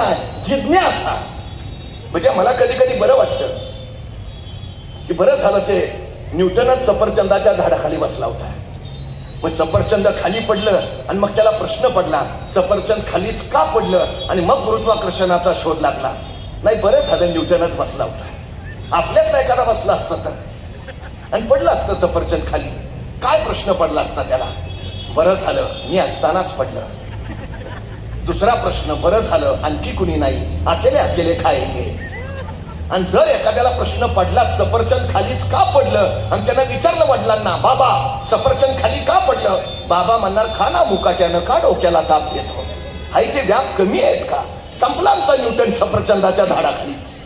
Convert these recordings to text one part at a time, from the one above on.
नाही, जिज्ञासा. म्हणजे मला कधी कधी बरं वाटतं की बरं झालं ते न्यूटनच सफरचंदाच्या झाडाखाली बसला होता. मग सफरचंद खाली पडलं आणि मग त्याला प्रश्न पडला, सफरचंद खालीच का पडलं, आणि मग गुरुत्वाकर्षणाचा शोध लागला. नाही, बरं झालं न्यूटनच बसला होता. आपल्यातला एखादा बसला असता तर आणि पडलं असतं सफरचंद खाली, काय प्रश्न पडला असता त्याला? बरं झालं मी असतानाच पडलं. दुसरा प्रश्न, बरं झालं आणखी कुणी नाही, अकेले अकेले खाएंगे. आणि जर एखाद्याला प्रश्न पडला सफरचंद खालीच का पडलं, आणि त्यानं विचारलं वडिलांना, बाबा सफरचंद खाली का पडलं, बाबा म्हणणार, खा ना मुकाट्यानं, का डोक्याला ताप येतो, हाय ते व्याप कमी आहेत का? संपला आमचा न्यूटन सफरचंदाच्या झाडाखालीच.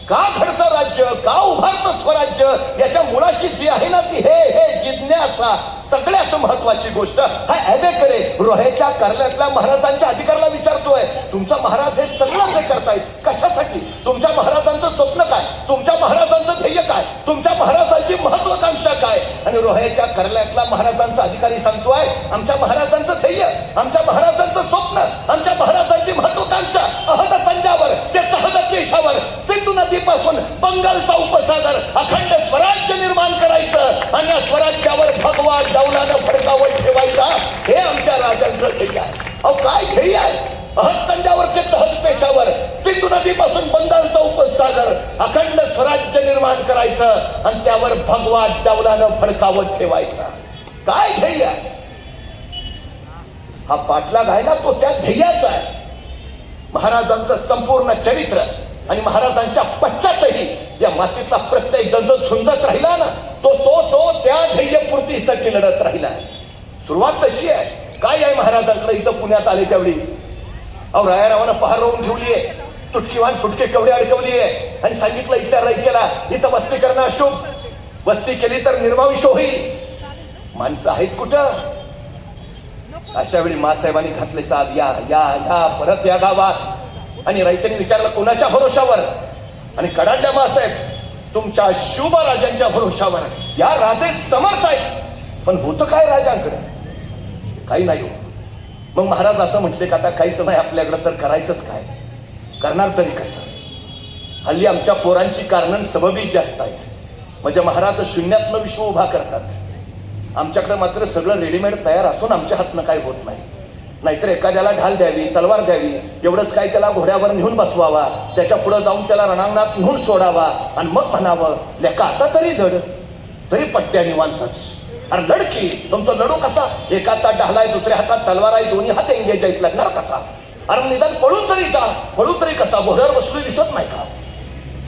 का घडतं राज्य, का उभारतं स्वराज्य, याच्या मुळाशी जी आहे ना ती हे जिज्ञासा. सगळ्यात महत्वाची गोष्ट हा ॲबेकरे रोह्याच्या कार्यालयातल्या महाराजांच्या अधिकाराला विचारतोय, तुमचा महाराज हे सगळं जे करतायत कशासाठी? तुमच्या महाराजांचं स्वप्न काय, तुमच्या महाराजांचं ध्येय काय, तुमच्या महाराजांची महत्वाकांक्षा काय? आणि रोह्याच्या कार्यालयातला महाराजांचा अधिकारी सांगतोय, आमच्या महाराजांचं ध्येय, आमच्या महाराजांचं स्वप्न, आमच्या महाराजांची महत्वाकांक्षा अहद तंजावर ते तहद पेशावर, सिंधू नदीपासून बंगालचा उपसागर, अखंड स्वराज्य निर्माण करायचं आणि या स्वराज्यावर भगवा डौलानं फडकावत ठेवायचा, हे आमच्या राजांचं ध्येय आहे. अहो काय ध्येय आहे? अहद तंजावर ते तहद पेशावर, सिंधू नदीपासून बंगालचा उपसागर, अखंड स्वराज्य निर्माण करायचं आणि त्यावर भगवा डौलानं फडकावत ठेवायचा. काय ध्येय आहे? हा पाठलाग आहे ना तो त्या ध्येयाचा आहे. महाराजांचं संपूर्ण चरित्र आणि महाराजांच्या पश्चातही या मातीतला प्रत्येक जण जो झुंजत राहिला ना, तो त्या ध्येयपूर्तीसाठी लढत राहिला. सुरुवात तशी आहे. काय आहे महाराजांकडे इथं पुण्यात आले त्यावेळी? अहो रायारावानं पहार रोवून ठेवलीये, सुटकीवान फुटके कवडे अडकवली आहे आणि सांगितलं इथल्या रयतेला इथं वस्ती करणं अशुभ, वस्ती केली तर निर्वंश होईल. माणसं आहेत कुठं? अशा वेळी मासाहेबांनी घातले साध, या या या परत या गावात. आणि रयतेने विचारलं कोणाच्या भरोशावर? आणि कडाडल्या मासाहेब, तुमच्या शिवबाराजांच्या भरोशावर. या राजे समर्थ आहेत. पण होतं काय राजांकडे? काही नाही हो. मग महाराज असं म्हटले का आता काहीच नाही आपल्याकडे, तर करायचंच काय? करणार तरी कसं? हल्ली आमच्या पोरांची कारणं सबबी जास्त आहेत. म्हणजे महाराज शून्यातनं विश्व उभा करतात. आमच्याकडे मात्र सगळं रेडीमेड तयार असून आमच्या हातनं काय होत नाही. नाहीतर एखाद्याला ढाल द्यावी, तलवार द्यावी, एवढंच काय त्याला घोड्यावर नेऊन बसवावा, त्याच्या पुढे जाऊन त्याला रणांगणात नेऊन सोडावा आणि मग म्हणावं, लेका आता तरी लढ, तरी पट्ट्या निवांतच. अरे लढकी, तुमचं लढू कसा? एका हातात ढाल आहे, दुसऱ्या हातात तलवार आहे, दोन्ही हात एंगेज आहेत, लढणार कसा? अरे निदान पळून तरी जा, पळू तरी कसा? घोड्यावर बसलोय दिसत नाही का?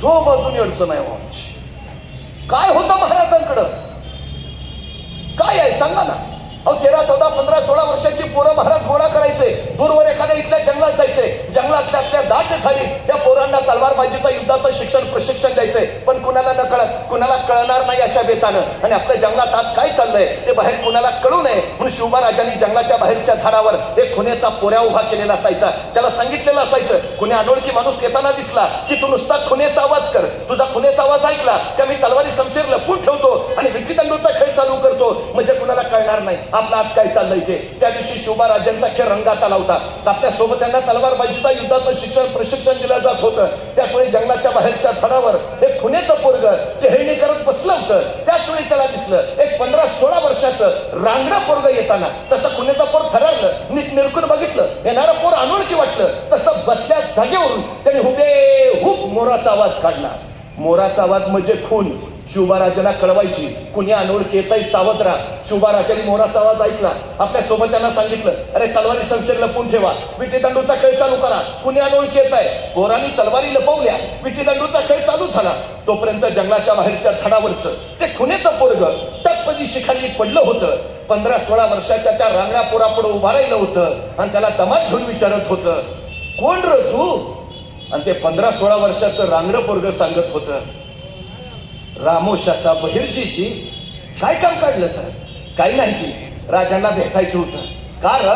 जो बाजूनी अडचण आहे आमची. काय होतं महाराजांकडं? काय आहे सांगा ना. अहो 13, 14, 15, 16 वर्षाची पोरं महाराज गोळा करायचे, दूरवर एखाद्या इथल्या जंगलात जायचे, जंगलातल्या दाट झाली त्या पोरांना तलवारबाजीचं युद्धाचं शिक्षण प्रशिक्षण द्यायचंय. पण कुणाला न कळत, कुणाला कळणार नाही अशा बेतानं. आणि आपल्या जंगलात आत काय चाललंय ते बाहेर कुणाला कळू नये म्हणून शिवबाराजांनी जंगलाच्या बाहेरच्या झाडावर एक खुन्याचा पोऱ्या उभा केलेला असायचा. त्याला सांगितलेलं असायचं, कुणी अनोळखी माणूस येताना दिसला की तू नुसता खुन्याचा आवाज कर. तुझा खुन्याचा आवाज ऐकला का मी तलवारी शमशीर लपून ठेवतो आणि विट्टीदंडूचा खेळ चालू करतो, म्हणजे कुणाला कळणार नाही आपला आत काय चाललंय ते. त्या दिवशी शिवबाराजांचा खेळ रंगात आला होता. आपल्या सोबत त्यांना तलवारबाजीचा युद्धाचं शिक्षण प्रशिक्षण दिलं जात होतं. त्यामुळे जंगलाच्या बाहेरच्या झाडावर एक खुन्याचं पोरग टेहळणी करत बसलं होतं. त्याच वेळी त्याला दिसलं एक 15-16 वर्षाचं रांगडं पोरग येताना. तसं खुन्याचं पोर थरारलं, नीट निरखून बघितलं, येणारं पोर अनोळखी वाटलं. तसं बसल्या जागेवरून त्याने हुबेहूब मोराचा आवाज काढला. मोराचा आवाज म्हणजे खून. शिवबाराजांना कळवायची, कुणी अनोळखी येतंय सावध राहा. शिवबाराजांनी मोराचा आवाज ऐकला. आपल्या सोबत त्यांना सांगितलं, अरे तलवारी शमशीर लपून ठेवा, विटीदंडूचा खेळ चालू करा, कुणी अनोळखी येत आहे. पोरांनी तलवारी लपवल्या, विटीदंडूचा खेळ चालू झाला. तोपर्यंत जंगलाच्या बाहेरच्या झाडावरचं ते खुन्याचं पोरग टप्पजी शिखाली पडलं होतं. 15-16 वर्षाच्या त्या रांगड्या पोरापुढे उभा राहिलं होतं आणि त्याला दमात घेऊन विचारत होतं, कोण र तू? आणि ते 15-16 वर्षाचं रांगडं पोरग सांगत होतं, रामोशाचा बहिर्जीची. काय काम काढलं सर? काही नाही जी, राजांना भेटायचं होतं. का र?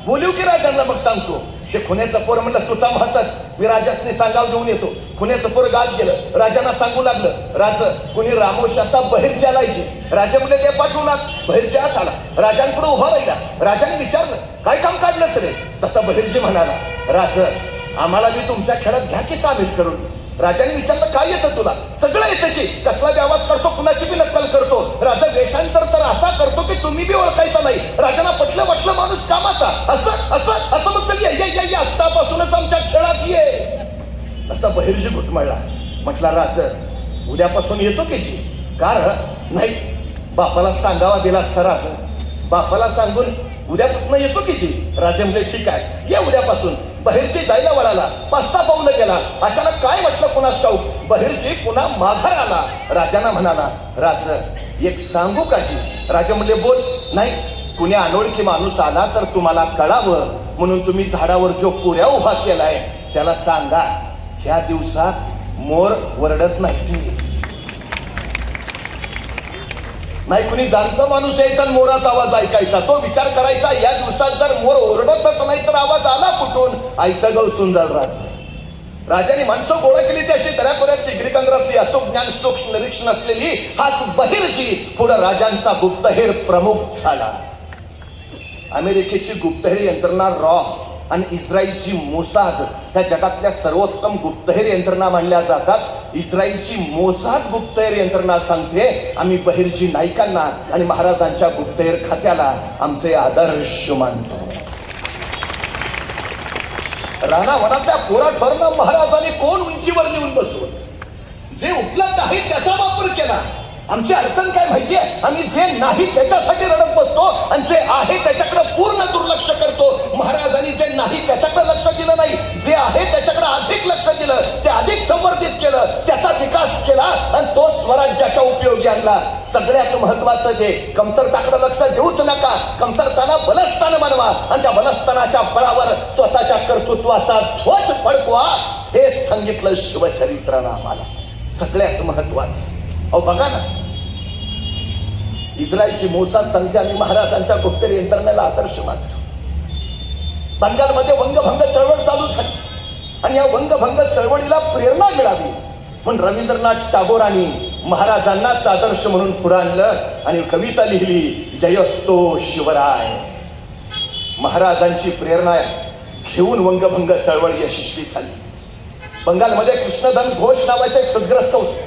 बोलू की राजांना मग सांगतो. ते खुन्याचं पोर म्हणलं, तू थांब हातच, मी राजासने सांगाव घेऊन येतो. खुन्याचं पोर गात गेलं, राजांना सांगू लागलं, राज कुणी रामोशाचा बहिर्जी आलायची. राजा म्हणले ते पाठवणार. बहिर्जी आत आला, राजांपुढे उभा राहिला. राजाने विचारलं, काय काम काढलं सर? तसा बहिर्जी म्हणाला, राज आम्हाला बी तुमच्या खेळात घ्या की सामील करून. राजाने विचारलं, काय येतं तुला? सगळं येतं. कसला बी आवाज करतो, कुणाची बी नक्कल करतो. राजा वेषांतर तर असा करतो की तुम्ही बी ओळखायचा नाही. राजाला पटलं वाटलं माणूस कामाचा. असं असं असं मग चल ये आत्तापासूनच आमच्या खेळात ये. असा बहिर्जी घुटमळला. म्हटला, राज उद्यापासून येतो की जी? कारण नाही, बापाला सांगावा दिला असता राजा. बापाला सांगून उद्यापासून येतो की जी? राजे म्हणजे ठीक आहे, ये उद्यापासून. बहिर्जी जायला वळाला, 5-6 पावलं गेला. अचानक काय म्हटलं कुणास ठाऊक, बहिर्जी पुन्हा माघार आला. राजांना म्हणाला, राज एक सांगू का जी? राजे म्हणले, बोल. नाही, कुणी अनोळखी माणूस आला तर तुम्हाला कळावं म्हणून तुम्ही झाडावर जो पुऱ्या उभा केलाय त्याला सांगा, ह्या दिवसात मोर वरडत नाही. नाही, कुणी जाणतं माणूस यायचा आणि मोराचा आवाज ऐकायचा. तो विचार करायचा, या दिवसात जर मोर ओरडतच नाही तर आवाज आला कुठून? ऐकतं गवसून जाल राजा. राजाने माणसं गोळा केली, ती अशी दऱ्याखोऱ्यातली गिरिकंदरातली अचूक ज्ञान सूक्ष्म निरीक्षण असलेली. हाच बहिर्जी पुढे राजांचा गुप्तहेर प्रमुख झाला. अमेरिकेची गुप्तहेर यंत्रणा रॉ आणि इस्रायलची मोसाद ह्या जगातल्या सर्वोत्तम गुप्तहेर यंत्रणा मानल्या जातात. इस्रायलची मोसाद गुप्तहेर यंत्रणा सांगते, आम्ही बहिर्जी नाईकांना आणि महाराजांच्या गुप्तहेर खात्याला आमचे आदर्श मानतो. रानावनातल्या पोराठोरांना महाराजांनी कोण उंचीवर नेऊन बसवलं? जे उपलब्ध आहे त्याचा वापर केला. आमची अडचण काय माहितीये, आम्ही जे नाही त्याच्यासाठी रडत बसतो आणि जे आहे त्याच्याकडे पूर्ण दुर्लक्ष करतो. महाराजांनी जे नाही त्याच्याकडे लक्ष दिलं नाही, जे आहे त्याच्याकडे अधिक लक्ष दिलं, ते अधिक संवर्धित केलं, त्याचा विकास केला आणि तो स्वराज्याच्या उपयोगी आणला. सगळ्यात महत्वाचं जे कमतरताकडे लक्ष देऊच नका, कमतरताना बलस्थान बनवा आणि त्या बलस्थानाच्या बळावर स्वतःच्या कर्तृत्वाचा ध्वज फडकवा. हे सांगितलं शिवचरित्रानं आम्हाला. सगळ्यात महत्वाचं अहो बघा ना, इस्रायलची मोसाद सांगते आम्ही महाराजांच्या गुप्तहेर यंत्रणेला आदर्श मानतो. बंगालमध्ये वंगभंग चळवळ चालू झाली आणि या वंगभंग चळवळीला प्रेरणा मिळावी म्हणून रवींद्रनाथ टागोरांनी महाराजांनाच आदर्श म्हणून पुढे आणलं आणि कविता लिहिली, जयोस्तो शिवराय. महाराजांची प्रेरणा घेऊन वंगभंग चळवळ यशस्वी झाली. बंगालमध्ये कृष्णधन घोष नावाचे एक सद्ग्रस्त होते.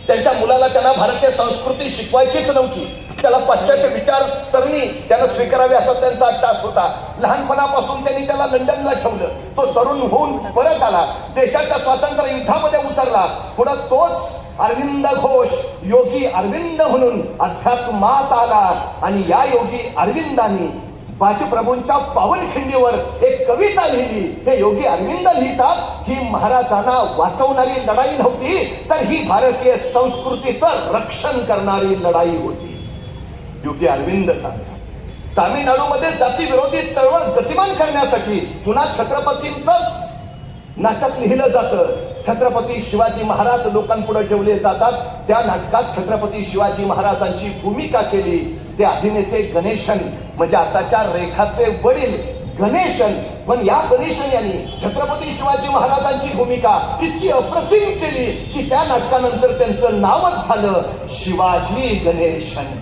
त्यांच्या मुलाला त्यांना भारतीय संस्कृती शिकवायचीच नव्हती. त्याला पाश्चात्य विचारसरणी त्यानं स्वीकारावी असा त्यांचा टास होता. लहानपणापासून त्यांनी त्याला लंडनला ठेवलं. तो तरुण होऊन परत आला, देशाच्या स्वातंत्र्य युद्धामध्ये उतरला. पुढे तोच अरविंद घोष योगी अरविंद म्हणून अध्यात्मात आला आणि या योगी अरविंदांनी बाजीप्रभूंच्या पावनखिंडीवर एक कविता लिहिली. हे योगी अरविंद लिहितात, ही महाराजांना वाचवणारी लढाई नव्हती, तर ही भारतीय संस्कृतीचं रक्षण करणारी लढाई होती. योगी अरविंद सांगतात, तामिळनाडूमध्ये जातीविरोधी चळवळ गतिमान करण्यासाठी पुन्हा छत्रपतींचंच नाटक लिहिलं जातं. छत्रपती शिवाजी महाराज लोकांपुढे ठेवले जातात. त्या नाटकात छत्रपती शिवाजी महाराजांची भूमिका केली ते अभिनेते गणेशन, म्हणजे आताच्या रेखाचे वडील गणेशन. पण या गणेशन यांनी छत्रपती शिवाजी महाराजांची भूमिका इतकी अप्रतिम केली की त्या नाटकानंतर त्यांचं नावच झालं शिवाजी गणेशन.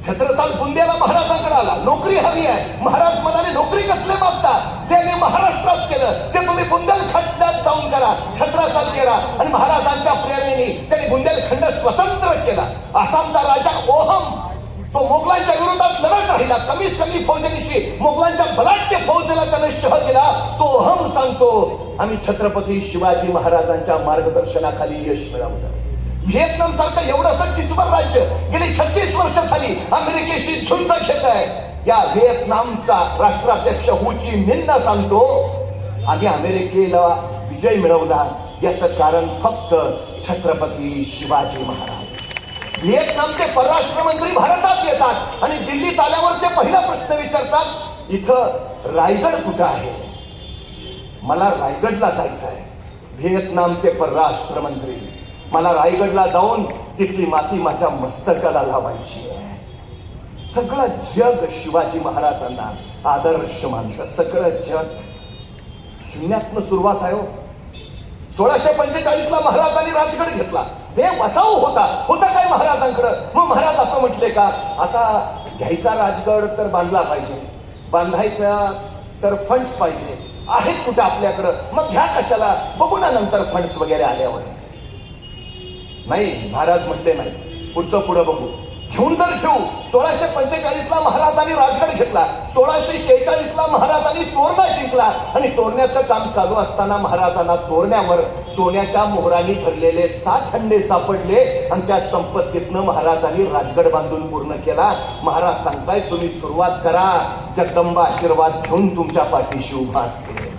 छत्रसाल बुंदेला महाराजांकडे आला, नोकरी हवी आहे. महाराज म्हणाले, नोकरी कसले मागता? जे मी महाराष्ट्रात केलं ते तुम्ही बुंदेलखंडात जाऊन करा. छत्रसाल केला आणि महाराजांच्या प्रेरणेने त्यांनी बुंदेलखंड स्वतंत्र केला. आसामचा राजा ओहम तो मोगलांच्या विरोधात लढत राहिला. कमीत कमी फौजेनिशी मोगलांच्या बलाढ्य फौजेला त्याने शह दिला. तो ओहम सांगतो, आम्ही छत्रपती शिवाजी महाराजांच्या मार्गदर्शनाखाली यश मिळवलं. व्हिएतनाम सारखं एवढंसं किचवर राज्य गेली 36 वर्ष झाली अमेरिकेशी झुंज घेत आहे. या व्हिएतनामचा राष्ट्राध्यक्ष हू ची मिन्ह सांगतो, आम्ही अमेरिकेला विजय मिळवला याचं कारण फक्त छत्रपती शिवाजी महाराज. व्हिएतनामचे परराष्ट्र मंत्री भारतात येतात आणि दिल्लीत आल्यावर ते पहिला प्रश्न विचारतात, इथं रायगड कुठं आहे? मला रायगडला जायचं आहे. व्हिएतनामचे परराष्ट्र मंत्री, मला रायगडला जाऊन तिथली माती माझ्या मस्तकाला लावायची आहे. सगळं जग शिवाजी महाराजांना आदर्श मानतं. सगळं जग शून्यातनं सुरुवात आहे. 1645 ला महाराजांनी राजगड घेतला. हे वसाऊ होता काय महाराजांकडं? मग महाराज असं म्हटले का, आता घ्यायचा राजगड तर बांधला पाहिजे. बांधायचा तर फंड्स पाहिजे, आहेत कुठे आपल्याकडं, मग घ्या कशाला, बघू ना नंतर फंड्स वगैरे आल्यावर. नाही, महाराज म्हटले नाही, पुढचं पुढं बघू, घेऊन तर ठेवू. 1645 महाराजांनी राजगड घेतला, 1646 महाराजांनी तोरणा जिंकला आणि तोरण्याचं काम चालू असताना महाराजांना तोरण्यावर सोन्याच्या मोहरांनी भरलेले 7 हंडे सापडले आणि त्या संपत्तीतनं महाराजांनी राजगड बांधून पूर्ण केला. महाराज सांगताय तुम्ही सुरुवात करा, जगदंबा आशीर्वाद घेऊन तुमच्या पाठीशी उभा असते.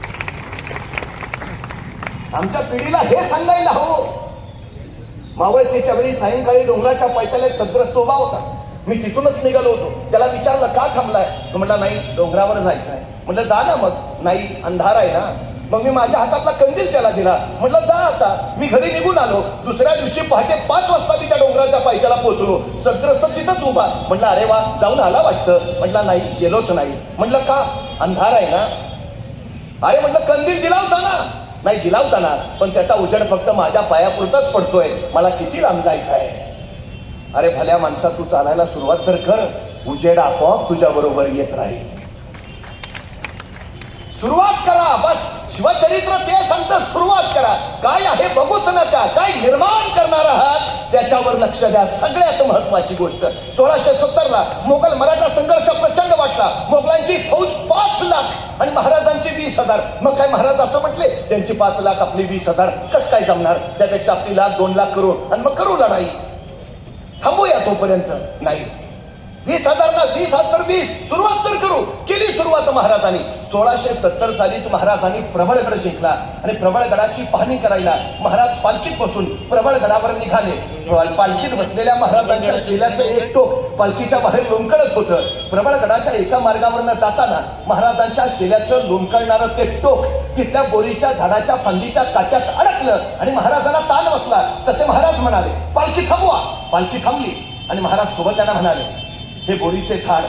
आमच्या पिढीला हे सांगायला हवं. मावळतीच्या वेळी सायंकाळी डोंगराच्या पायथ्याला सद्ग्रस्त उभा होता. मी तिथूनच निघालो होतो. त्याला विचारलं का थांबलाय, तो म्हटला नाही डोंगरावर जायचं आहे. म्हटलं जा ना मग. नाही अंधार आहे ना. मग मी माझ्या हातातला कंदील त्याला दिला, म्हटलं जा आता. मी घरी निघून आलो. दुसऱ्या दिवशी पहाटे 5 वाजता मी त्या डोंगराच्या पायथ्याला पोहोचलो. सद्ग्रस्त तिथंच उभा. म्हटलं अरे वा जाऊन आला वाटतं. म्हटलं नाही गेलोच नाही. म्हटलं का, अंधार आहे ना. अरे म्हटलं कंदील दिला होता ना. नाही दिला होता ना, पण त्याचा उजेड फक्त माझ्या पायापुरताच पडतोय, मला किती लांब जायचं आहे. अरे भल्या माणसा तू चालायला सुरुवात तर कर, उजेड आपोआप तुझ्या बरोबर येत राहील. सुरुवात करा बस. शिवचरित्र ते सांगतं सुरुवात करा. काय आहे बघूच नका, काय निर्माण करणार आहात त्याच्यावर लक्ष द्या. सगळ्यात महत्वाची गोष्ट, 1670 मोगल मराठा संघर्ष प्रचंड वाटला. मोगलांची फौज 5 लाख आणि महाराजांची 20,000. मग काय महाराज असं म्हटले, त्यांची 5 लाख आपली 20,000 कसं काय जमणार, त्यापेक्षा आपली 1,00,000 2 लाख करू आणि मग करू लढाई. थांबूया तोपर्यंत. नाही, 20,000 ना 20,000 20 सुरुवात तर करू. केली सुरुवात महाराजांनी. 1670 सालीच महाराजांनी प्रबळगड जिंकला आणि प्रबळगडाची पाहणी करायला महाराज पालखीत बसून प्रबळगडावर निघाले. पालखीत बसलेल्या महाराजांच्या शेल्याचं एक टोक पालखीच्या बाहेर लोंबकळत होतं. प्रबळगडाच्या एका मार्गावरनं जाताना महाराजांच्या शेल्याचं लोंबकळणारं ते टोक तिथल्या बोरीच्या झाडाच्या फांदीच्या काट्यात अडकलं आणि महाराजांना ताण बसला. तसे महाराज म्हणाले पालखी थांबवा. पालखी थांबली आणि महाराज सोबत त्यांना म्हणाले, हे बोरीचे झाड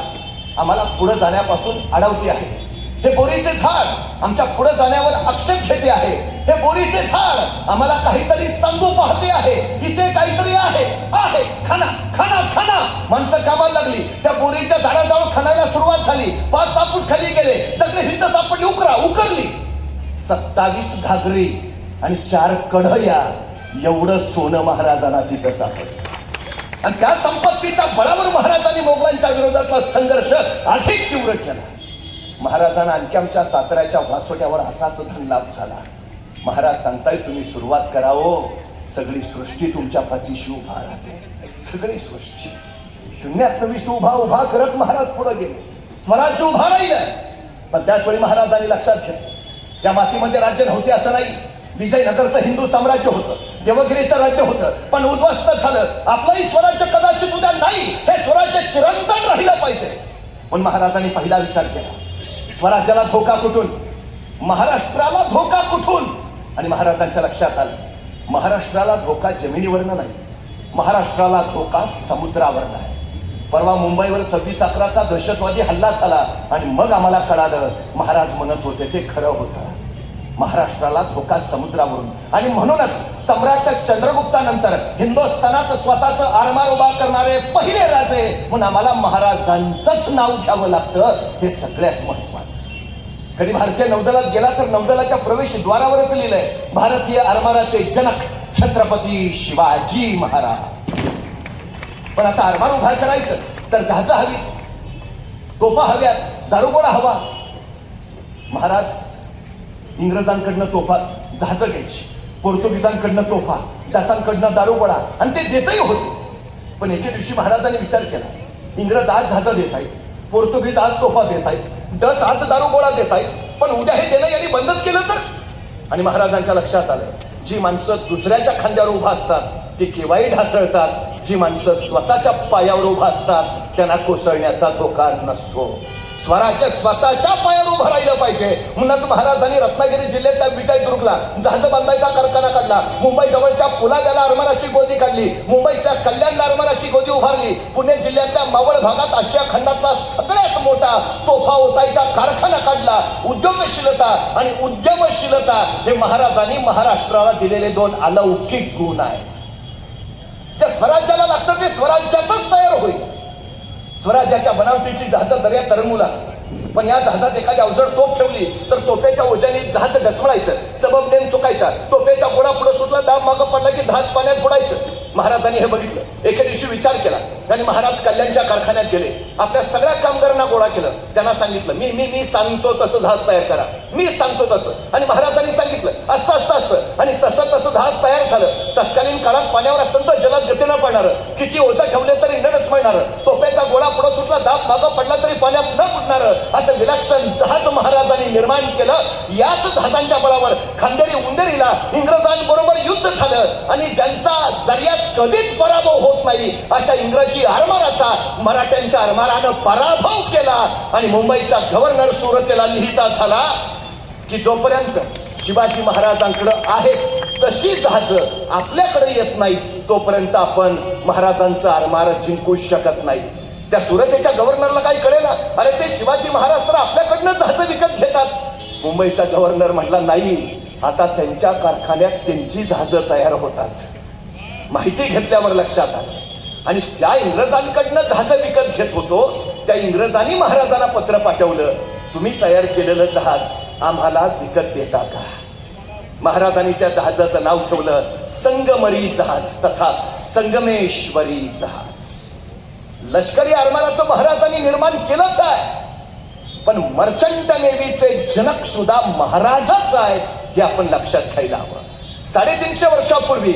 आम्हाला पुढे जाण्यापासून अडवते आहे. हे बोरीचे झाड आमच्या पुढे जाण्यावर आक्षेप घेते आहे. हे बोरीचे झाड आम्हाला काहीतरी सांगू पाहते आहे. इथे काहीतरी आहे. आहे खाना खाना खाना. माणसं कामाला लागली. त्या बोरीच्या झाडाजवळ खाण्याला सुरुवात झाली. 5-6 फूट खाली गेले. दगडी हिंद सापडली. उकरली. 27 घागरी आणि 4 कढया एवढं सोनं महाराजांना तिथं सापडलं. आणि त्या संपत्तीच्या बळावर महाराजांनी मोगलांच्या विरोधातला संघर्ष अधिक तीव्र केला. महाराजांना आणखी आमच्या साताऱ्याच्या वासोट्यावर असाच धनलाभ झाला. महाराज सांगताय तुम्ही सुरुवात करावो, सगळी सृष्टी तुमच्या पाठीशी उभा राहते. सगळी सृष्टी शून्यात विश्व उभा करत महाराज पुढे गेले. स्वराज्य उभा राहिलं. पण त्याच वेळी महाराजांनी लक्षात घेतलं, त्या मातीमध्ये राज्य नव्हते असं नाही. विजयनगरचं हिंदू साम्राज्य होतं, देवगिरीचं राज्य होतं, पण उद्ध्वस्त झालं. आपलंही स्वराज्य कदाचित उद्या नाही, हे स्वराज्य चिरंतन राहिलं पाहिजे. पण महाराजांनी पहिला विचार केला, स्वराज्याला धोका कुठून, महाराष्ट्राला धोका कुठून. आणि महाराजांच्या लक्षात आलं, महाराष्ट्राला धोका जमिनीवरनं नाही, महाराष्ट्राला धोका समुद्रावरनं आहे. परवा मुंबईवर 26/11चा दहशतवादी हल्ला झाला आणि मग आम्हाला कळालं महाराज म्हणत होते ते खरं होतं. महाराष्ट्राला धोका समुद्रावरून. आणि म्हणूनच सम्राट चंद्रगुप्तानंतर हिंदुस्थानात स्वतःचं आरमार उभा करणारे पहिले राजे म्हणून आम्हाला महाराजांचंच नाव घ्यावं लागतं. हे सगळ्यात महत्वाचं. कधी भारतीय नौदलात गेला तर नौदलाच्या प्रवेशद्वारावरच लिहिलंय, भारतीय आरमाराचे जनक छत्रपती शिवाजी महाराज. पण आता आरमार उभा करायचं तर जहाजं हवी, तोफा हव्यात, दारुगोळा हवा. महाराज इंग्रजांकडनं तोफा जहाजं घ्यायची, पोर्तुगीजांकडनं तोफा, डचांकडनं दारुगोळा, आणि ते देतही होते. पण एके दिवशी महाराजांनी विचार केला, इंग्रज आज जहाजं देत आहेत, पोर्तुगीज आज तोफा देत आहेत, डच आज दारुगोळा देत आहेत, पण उद्या हे देणं यांनी बंदच केलं तर. आणि महाराजांच्या लक्षात आलं, जी माणसं दुसऱ्याच्या खांद्यावर उभा असतात ते केव्हाही ढासळतात. जी माणसं स्वतःच्या पायावर उभा असतात त्यांना कोसळण्याचा धोका नसतो. स्वराज्य स्वतःच्या पायावर उभं राहिलं पाहिजे. म्हणूनच महाराजांनी रत्नागिरी जिल्ह्यातल्या विजयदुर्गला जहाज बांधायचा कारखाना काढला. मुंबई जवळच्या पुलाव्याला आरमाराची गोदी काढली. मुंबईतल्या कल्याणला आरमाराची गोदी उभारली. पुणे जिल्ह्यातल्या मावळ भागात आशिया खंडातला सगळ्यात मोठा तोफा ओतायचा कारखाना काढला. उद्योगशीलता आणि उद्यमशीलता हे महाराजांनी महाराष्ट्राला दिलेले 2 अलौकिक गुण आहेत. जे स्वराज्याला लागतं ते स्वराज्यातच तयार होईल. स्वराज्याच्या बनावटीची जहाजं दर्यात तरंगू लागली. पण या जहाजात एखादी अवजड तोफ ठेवली तर तोफेच्या ओझ्याने जहाज डचमळायचं, सबब नेम चुकायचा, तोफेचा गोळा पुढे सुटला, दाब मागं पडला की जहाज पाण्यात बुडायचं. महाराजांनी हे बघितलं. एके दिवशी विचार केला आणि महाराज कल्याणच्या कारखान्यात गेले. आपल्या सगळ्या कामगारांना गोळा केलं. त्यांना सांगितलं, मी मी मी सांगतो तसं जहाज तयार करा, मी सांगतो तसं. आणि महाराजांनी सांगितलं असं असं असं, आणि तसं तसं जहाज तयार झालं. तत्कालीन काळात पाण्यावर अत्यंत जलद गतीनं पडणारं, किती ओझं ठेवले तरी न डचमळणारं, तोफेचा गोळा पुढे सुटला, दाब मागं पडला तरी पाण्यात न बुडणारं असं विलक्षण जहाज महाराजांनी निर्माण केलं. याच जहाजांच्या बळावर खांदेरी उंदेरीला इंग्रजांबरोबर युद्ध झालं आणि ज्यांचा दर्यात कधीच पराभव होत नाही अशा इंग्रजी आरमाराचा मराठ्यांच्या आरमारानं पराभव केला. आणि मुंबईचा गव्हर्नर सुरतेला लिहिता झाला की जोपर्यंत शिवाजी महाराजांकडे आहेत तशी जहाज आपल्याकडे येत नाही तोपर्यंत आपण महाराजांचं आरमार जिंकू शकत नाही. त्या सुरतेच्या गव्हर्नरला काही कळेना, अरे ते शिवाजी महाराज तर आपल्याकडनं जहाज विकत घेतात. मुंबईचा गव्हर्नर म्हटला, नाही, आता त्यांच्या कारखान्यात त्यांची जहाजं तयार होतात. माहिती घेतल्यावर लक्षात आलं. आणि ज्या इंग्रजांकडनं जहाज विकत घेत होतो त्या इंग्रजांनी महाराजांना पत्र पाठवलं, तुम्ही तयार केलेलं जहाज आम्हाला विकत देता का? महाराजांनी त्या जहाजाचं नाव ठेवलं संगमरी जहाज तथा संगमेश्वरी जहाज. लष्करी आरमाराचं महाराजांनी निर्माण केलंच आहे, पण मर्चंट नेव्हीचे जनक सुद्धा महाराजच आहेत हे आपण लक्षात घ्यायला हवं. 350 वर्षापूर्वी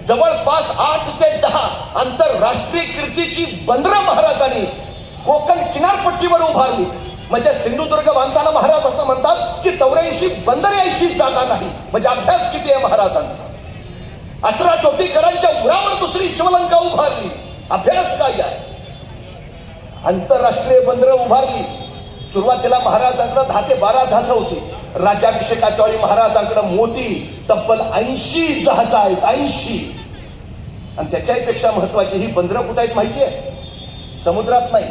जवळपास 8 ते 10 आंतरराष्ट्रीय कीर्तीची बंदरं महाराजांनी कोकण किनारपट्टीवर उभारली. म्हणजे सिंधुदुर्ग बांधताना महाराज असं म्हणतात की 84 बंदरे 80 जागा नाही. म्हणजे अभ्यास किती आहे महाराजांचा. 18 टोपीकरांच्या उरावर दुसरी शिवलंका उभारली. अभ्यास काय आहे. आंतरराष्ट्रीय बंदरं उभारली. सुरुवातीला महाराजांकडे 10 ते 12 जहाजं होती. राज्याभिषेकाच्या वेळी महाराजांकडे मोठी तब्बल 80 जहाजं आहेत. 80. आणि त्याच्यापेक्षा महत्वाची ही बंदरं कुठं आहेत माहिती आहे? समुद्रात नाही.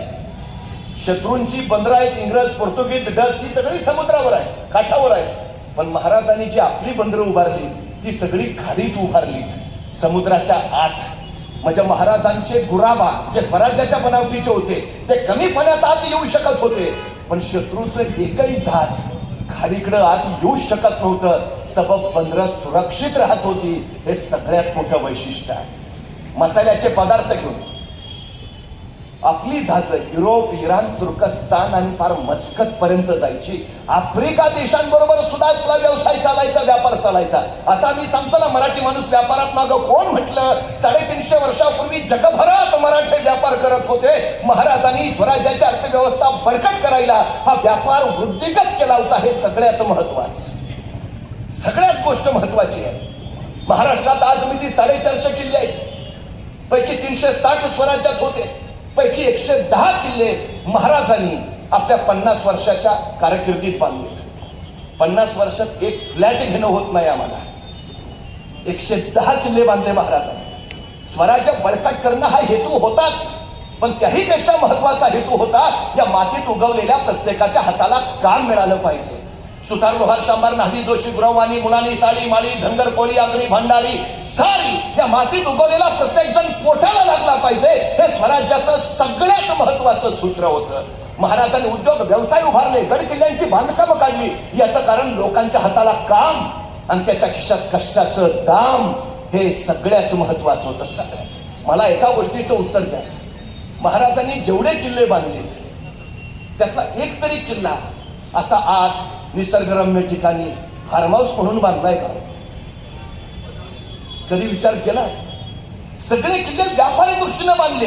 शत्रूंची बंदरं आहेत, इंग्रज, पोर्तुगीज, डच, ही सगळी समुद्रावर आहे, काठावर आहे. पण महाराजांनी जी आपली बंदरं उभारली ती सगळी खाडीत उभारलीत, समुद्राच्या आत. म्हणजे महाराजांचे गुराबा जे स्वराज्याच्या बनावटीचे होते ते कमी पाण्यात आत येऊ शकत होते, पण शत्रूचं एकही जहाज खाडीकडं आत येऊ शकत नव्हतं. सबब बंदरं सुरक्षित राहत होती. हे सगळ्यात मोठं वैशिष्ट्य आहे. मसाल्याचे पदार्थ घेऊन आपली जहाजं युरोप, इराण, तुर्कस्तान आणि फार मस्कत पर्यंत जायची. आफ्रिका देशांबरोबर सुद्धा आपला व्यवसाय चालायचा, व्यापार चालायचा. आता मी सांगतो ना, मराठी माणूस व्यापारात मागं कोण म्हटलं? 350 वर्षापूर्वी जगभरात मराठी व्यापार करत होते. महाराजांनी स्वराज्याची अर्थव्यवस्था बळकट करायला हा व्यापार वृद्धिगत केला होता. हे सगळ्यात महत्वाचं, सगळ्यात गोष्ट महत्वाची आहे. महाराष्ट्रात आज मी 450 किल्ले आहेत. पैकी 360 स्वराज्यात होते. पैकी 110 किल्ले महाराजांनी आपल्या 50 वर्षाच्या कारकिर्दीत बांधलेत. 50 वर्षात एक फ्लॅट घेणं होत नाही आम्हाला. 110 किल्ले बांधले महाराजांनी. स्वराज्य बळकट करणं हा हेतू होताच, पण त्याही पेक्षा महत्वाचा हेतू होता या मातीत उगवलेल्या प्रत्येकाच्या हाताला काम मिळालं पाहिजे. सुतार, लोहार, चांभार, न्हावी, जोशी, गुरववाणी, मुलानी, साळी, माळी, धनगर, कोळी, आगरी, भंडारी, सारी या मातीत उगवलेला प्रत्येक जण पोटाला लागला पाहिजे. हे स्वराज्याचं सगळ्यात महत्वाचं सूत्र होतं. महाराजांनी उद्योग व्यवसाय उभारले, गड किल्ल्यांची बांधकामं काढली. याचं कारण लोकांच्या हाताला काम आणि त्याच्या खिशात कष्टाचं दाम हे सगळ्यात महत्वाचं होतं. सगळ्यात. मला एका गोष्टीचं उत्तर द्या. महाराजांनी जेवढे किल्ले बांधले त्यातला एक तरी किल्ला असा आत निसर्गरम्य ठिकाणी फार्म हाऊस म्हणून बांधलाय का? कधी विचार केला? सगळे किल्ले व्यापारी दृष्टीने बांधले.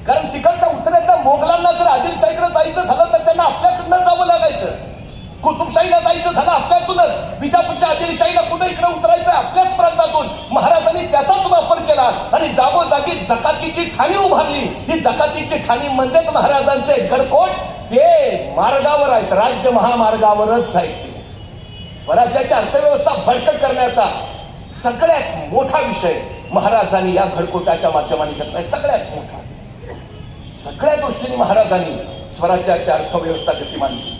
कारण तिकडच्या उत्तरेतल्या मोगलांना जर आदिलशाहीकडे जायचं झालं तर त्यांना आपल्याकडनं जावं लागायचं. कुतुबशाहीला जायचं झालं आपल्यातूनच. बिजापूरच्या आदिलशाहीला कुठे इकडे उतरायचं आपल्याच प्रांतातून. महाराजांनी त्याचाच वापर केला आणि जागोजागी जकातीची ठाणी उभारली. ही जकातीची ठाणी म्हणजेच महाराजांचे गडकोट. ते मार्गावर आहेत, राज्य महामार्गावरच आहेत. स्वराज्याची अर्थव्यवस्था बळकट करण्याचा सगळ्यात मोठा विषय महाराजांनी या गडकोटाच्या माध्यमाने घेतलाय. सगळ्यात मोठा. सगळ्या दृष्टीने महाराजांनी स्वराज्याची अर्थव्यवस्था गतिमान केली.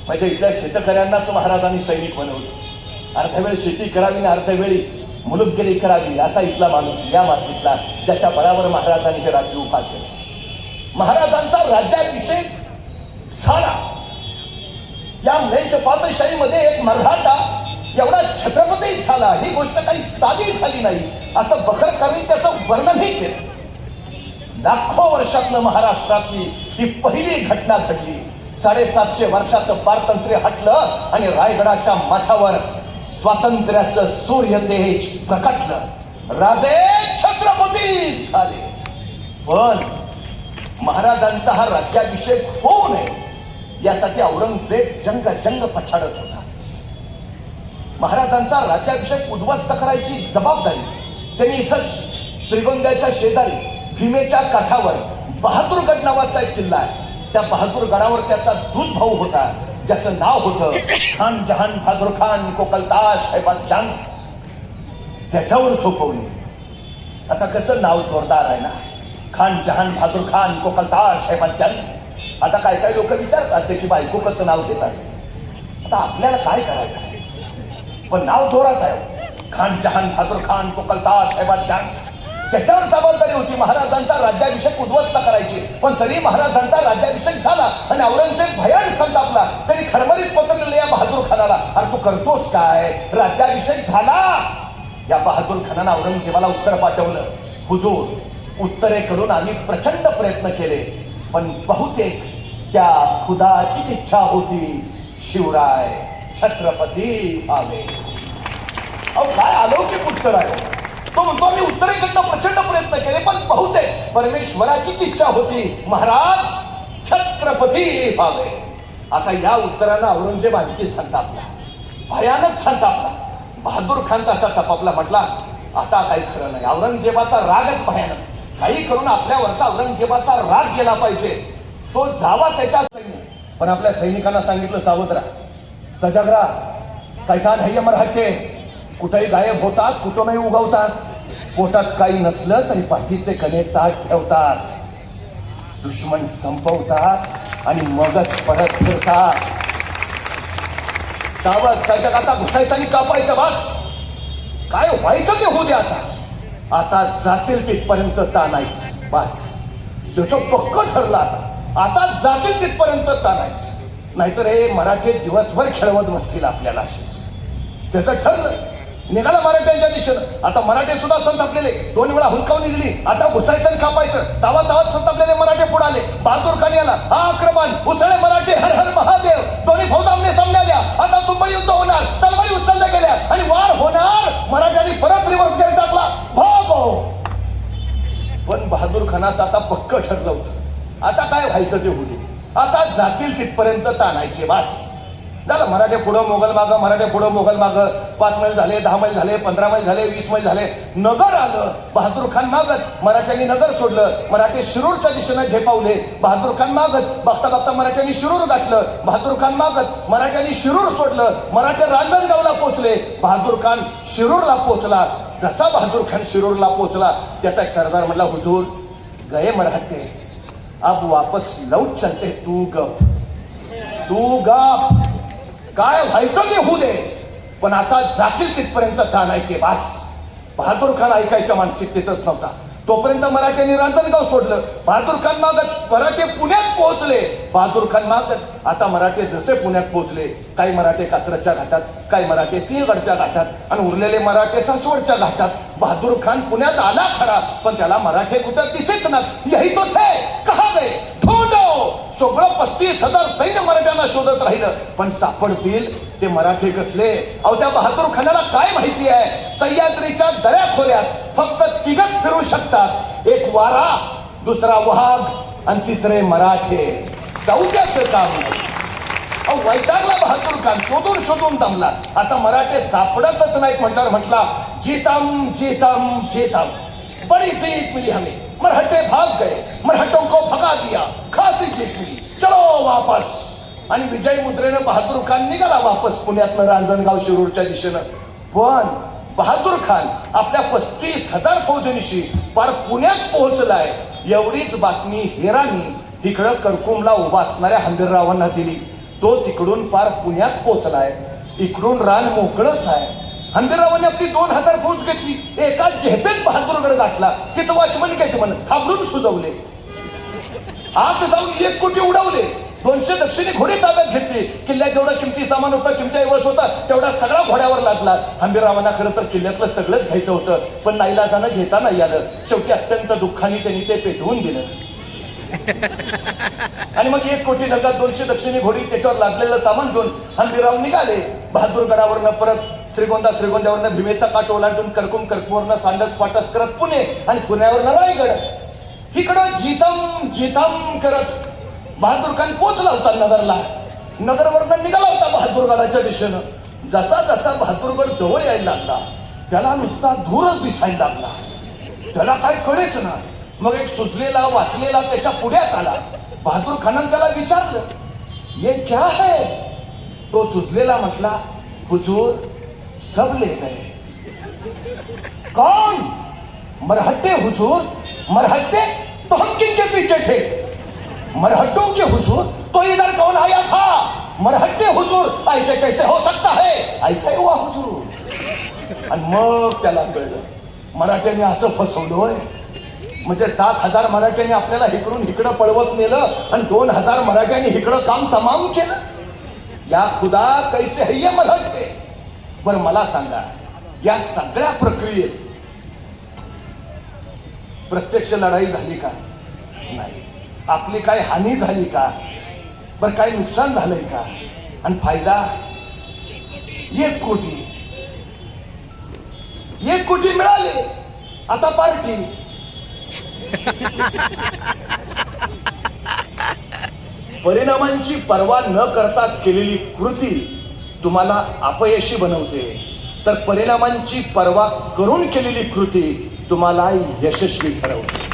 म्हणजे इथल्या शेतकऱ्यांनाच महाराजांनी सैनिक बनवलं. अर्धवेळ शेती करावी आणि अर्धवेळी मुलुकगिरी करावी असा इथला माणूस या मातीतला, ज्याच्या बळावर महाराजांनी हे राज्य उभा केलं. महाराजांचा राज्याभिषेक झाला. या म्लेच्छ पातशाहीमध्ये एक मराठा एवढा छत्रपती झाला, ही गोष्ट काही साधी झाली नाही असं बखरकरांनी त्याचं वर्णनही केलं. लाखो वर्षातनं महाराष्ट्रातली ही पहिली घटना घडली. 750 वर्षाचं पारतंत्र्य हटलं आणि रायगडाच्या माथ्यावर स्वातंत्र्याचं सूर्यतेज प्रकटलं. राजे छत्रपती झाले. पण महाराजांचा हा राज्याभिषेक होऊ नये यासाठी औरंगजेब जंग पछाडत होता. महाराजांचा राज्याभिषेक उद्ध्वस्त करायची जबाबदारी त्यांनी इथंच श्रीगोंद्याच्या शेजारी भीमेच्या काठावर बहादूरगड नावाचा एक किल्ला आहे. त्या बहादूर गडावर त्याचा दूध भाऊ होता ज्याचं नाव होतं खान जहान बहादूर खान कोकलताश हैबत जंग. त्याच्यावर सोपवली. आता कसं नाव जोरदार आहे ना, खान जहान बहादूर खान कोकलताश हैबत जंग. आता काय काय लोक विचारतात त्याची बायको कसं नाव देत असेल. आता आपल्याला काय करायचं आहे, पण नाव जोरात आहे, खान जहान बहादूर खान कोकलताश हैबत जंग. त्याच्यावर जबाबदारी होती महाराजांचा राज्याभिषेक उद्ध्वस्त करायची. पण तरी महाराजांचा राज्याभिषेक झाला आणि औरंगजेब भयान संतापला. त्यांनी खरमरीत पत्र लिहिले या बहादूर खानाला, अरे तू करतोस काय, राज्याभिषेक झाला. या बहादूर खानानं औरंगजेबाला उत्तर पाठवलं, हुजूर उत्तरेकडून आम्ही प्रचंड प्रयत्न केले पण बहुतेक त्या खुदाचीच इच्छा होती शिवराय छत्रपती व्हावे. अहो काय अलौकिक उत्तर आहे. तो म्हणतो आम्ही उत्तरेकडनं प्रचंड प्रयत्न केले पण बहुतेक परमेश्वराचीच इच्छा होती महाराज छत्रपती व्हावे. आता या उत्तरानं औरंगजेब आणखी संतापला, भयानक संतापला. बहादूर खान तसा चपापला, म्हटला आता काही खरं नाही. औरंगजेबाचा रागच भयानक. काही करून आपल्यावरचा औरंगजेबाचा राग गेला पाहिजे. तो जावा त्याच्या सैन्य. पण आपल्या सैनिकांना सांगितलं सावध राहा, सजग राहा, सैतान है मराठे कुठेही गायब होतात, कुठूनही उगवतात. पोटात काही नसलं तरी पाठीचे कणे ताट ठेवतात, दुश्मन संपवतात आणि मगच परत फिरतात. सावध सजग, आता घुसायचं आणि कापायचं बस. काय व्हायचं ते होऊ द्या. आता जातील तिथपर्यंत ताणायचं बस. त्याचं पक्क ठरलं. आता जातील तिथपर्यंत ताणायचं, नाहीतर हे मराठी दिवसभर खेळवत बसतील आपल्याला अशीच. त्याचं ठरलं. निघाला मराठ्यांच्या दिशेनं. आता मराठे सुद्धा संतापलेले, 2 वेळा हुलकावणी दिली. आता घुसायचं आणि कापायचं. तावात संतापलेले मराठे पुढे आले. बहादूर खान याला हा आक्रमण उसळे मराठे हर हर महादेव. दोन्ही फौजांनी सामन्याल्या. आता तुंबई युद्ध होणार, तलवारी उचलल्या गेल्या आणि वार होणार. मराठ्यांनी परत रिव्हर्स गेअर टाकला. भो. पण बहादूर खानाचं आता पक्क ठरलं होतं, आता काय व्हायचं ते होऊ दे. आता जातील तिथपर्यंत ताणायचे बस. झालं. मराठे पुढं मोगल मागं, मराठे पुढं मोगल मागं. 5 मैल झाले, 10 मैल झाले, 15 मैल झाले, 20 मैल झाले. नगर आलं. बहादूर खान मागच. मराठ्यांनी नगर सोडलं. मराठे शिरूरच्या दिशेनं झेपावले. बहादूर खान मागच. बघता बघता मराठ्यांनी शिरूर गाठलं. बहादूर खान मागच. मराठ्यांनी शिरूर सोडलं. मराठे रांजणगावला पोहोचले. बहादूर खान शिरूरला पोहोचला. जसा बहादूर खान शिरूरला पोहोचला त्याचा एक सरदार म्हणला, हुजूर गए मराठे, अब वापस लौट चलते. तू गप. काय व्हायचं ते होऊ दे, पण आता जातील तिथपर्यंत ताणायचे बास. बहादूर खान ऐकायच्या मानसिकतेतच नव्हता. तोपर्यंत मराठ्यांनी रांजणगाव सोडलं. बहादूर खान मागत मराठे पुण्यात पोहोचले. बहादूर खान मागत आता मराठे जसे पुण्यात पोहोचले, काही मराठे कात्रजच्या घाटात, काही मराठे सिंहगडच्या घाटात आणि उरलेले मराठे सासवडच्या घाटात. बहादूर खान पुण्यात आला खरा, पण त्याला मराठे कुठं दिसेच ना. यही तो थे, कहा गए, ढूंढो. सगळं 35,000 सैन्य मराठ्यांना शोधत राहिलं, पण सापडतील ते मराठे कसले. अहो त्या बहादूर खानाला काय माहिती आहे, सह्याद्रीच्या दऱ्याखोऱ्यात फक्त 3च फिरू शकतात, एक वारा, दुसरा वाघ आणि तिसरे मराठे. चौथ्याचं काम नाही. अहो वैतागला बहादूर खान, शोधून शोधून दमला. आता मराठे सापडतच नाहीत म्हटल्यावर म्हटला, जीतम जीतम जीतम, बड़ी जीत मिली हमें, मराठे भाग गए, मराठों को भगा दिया, खासी जीत मिली, चलो वापस. आणि विजय मुद्रेनं बहादूर खान निघाला वापस पुण्यातनं रांजणगाव शिरूरच्या दिशेनं. पण बहादूर खान आपल्या 35,000 फौजेनिशी पार पुण्यात पोहोचलाय. एवढीच बातमी हेरानी इकडं करकुमला उभा असणाऱ्या हंबीररावांना दिली. तो तिकडून पार पुण्यात पोहोचलाय. इकडून रान मोकळच आहे. हंबीररावांनी आपली 2,000 फौज घेतली. एका झेपेत बहादूरगड गाठला की तो वाचमन काय म्हण थांबून सुजवले. आत जाऊन 1 कोटी उडवले. 200 दक्षिणी घोडी ताब्यात घेतली. किल्ल्यात जेवढा किमती सामान होता, किमती ऐवज होता, तेवढा सगळा घोड्यावर लादला. हंबीररावांना खरं तर किल्ल्यातलं सगळंच घ्यायचं होतं, पण नाईलाजानं घेता नाही आलं. शेवटी अत्यंत दुःखाने त्यांनी ते पेटवून दिलं. आणि मग 1 कोटी नगद 200 दक्षिणी घोडी त्याच्यावर लादलेलं सामान घेऊन हंबीरराव निघाले. बहादूरगडावरनं परत श्रीगोंद्यावरनं भीमेचा काठ ओलांडून करकुमवरनं सांडस पाटस करत पुणे, आणि पुण्यावरनं रायगड. इकडं जितम करत बहादूर खान पोचला होता नगरला. नगरवरनं निघाला होता बहादूरगडाच्या दिशेनं. जसा जसा बहादूरगड जवळ यायला लागला, त्याला नुसता धूरच दिसायला लागला. त्याला काय कळेच ना. मग एक सुचलेला वाचलेला त्याच्या पुढ्यात आला. बहादूर खानानं त्याला विचारलं, ये क्या है? तो सुचलेला म्हटला, हुजूर सब ले गए. कौन? मरहट्टे हुजूर. मरहट्टे? तो हम किनके पीछे थे? मरहट्टों के हुजूर? तो इधर कौन आया था? मरहट्टे हुजूर. ऐसे कैसे हो सकता है? ऐसा हुआ हुजूर. आणि मग त्याला कळलं मराठ्यांनी असं फसवलोय. म्हणजे 7,000 मराठ्यांनी आपल्याला इकडून इकडं पळवत नेलं आणि 2,000 मराठ्यांनी इकडं काम तमाम केलं. या खुदा कैसे है ये मराठे. बरं मला सांगा, या सगळ्या प्रक्रियेत प्रत्यक्ष लढाई झाली का? नाही. आपली काय हानी झाली का? बरं काय नुकसान झालंय का? आणि फायदा 1 कोटी. 1 कोटी मिळाले. आता पार्टी. परिणामांची पर्वा न करता केलेली कृती तुम्हाला अपयशी बनवते, तर परिणामांची पर्वा करून केलेली कृती तुम्हाला यशस्वी ठरवते.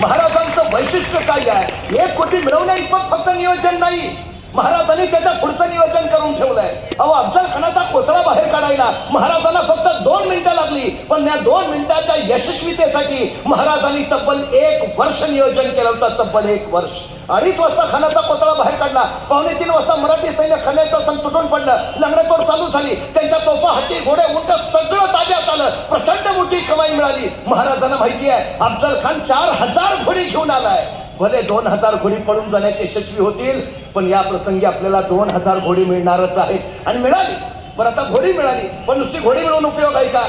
महाराजांचं वैशिष्ट्य काय आहे? 1 कोटी मिळवण्याइतपत फक्त नियोजन नाही, महाराजांनी त्याच्या पुढचं नियोजन करून ठेवलंय. अफजल खानाचा कोथळा बाहेर काढायला महाराजांना फक्त 2 मिनिटं लागली, पण या 2 मिनिटाच्या यशस्वीतेसाठी महाराजांनी तब्बल 1 वर्ष नियोजन केलं होतं. तब्बल 1 वर्ष. 2:30 वाजता खानाचा कोथळा बाहेर काढला. 2:45 वाजता मराठी सैन्य खाण्याचं संग तुटून पडलं. लंगडतोड चालू झाली. त्यांच्या तोफा, हत्ती, घोडे, उंट सगळं ताब्यात आलं. प्रचंड मोठी कमाई मिळाली. महाराजांना माहिती आहे अफजल खान 4,000 घोडी घेऊन आलाय. भले 2,000 घोडी पळून जाण्यात यशस्वी होतील, पण या प्रसंगी आपल्याला 2,000 घोडी मिळणारच आहेत. आणि मिळाली. बरं आता घोडी मिळाली, पण नुसती घोडी मिळवून उपयोग आहे का?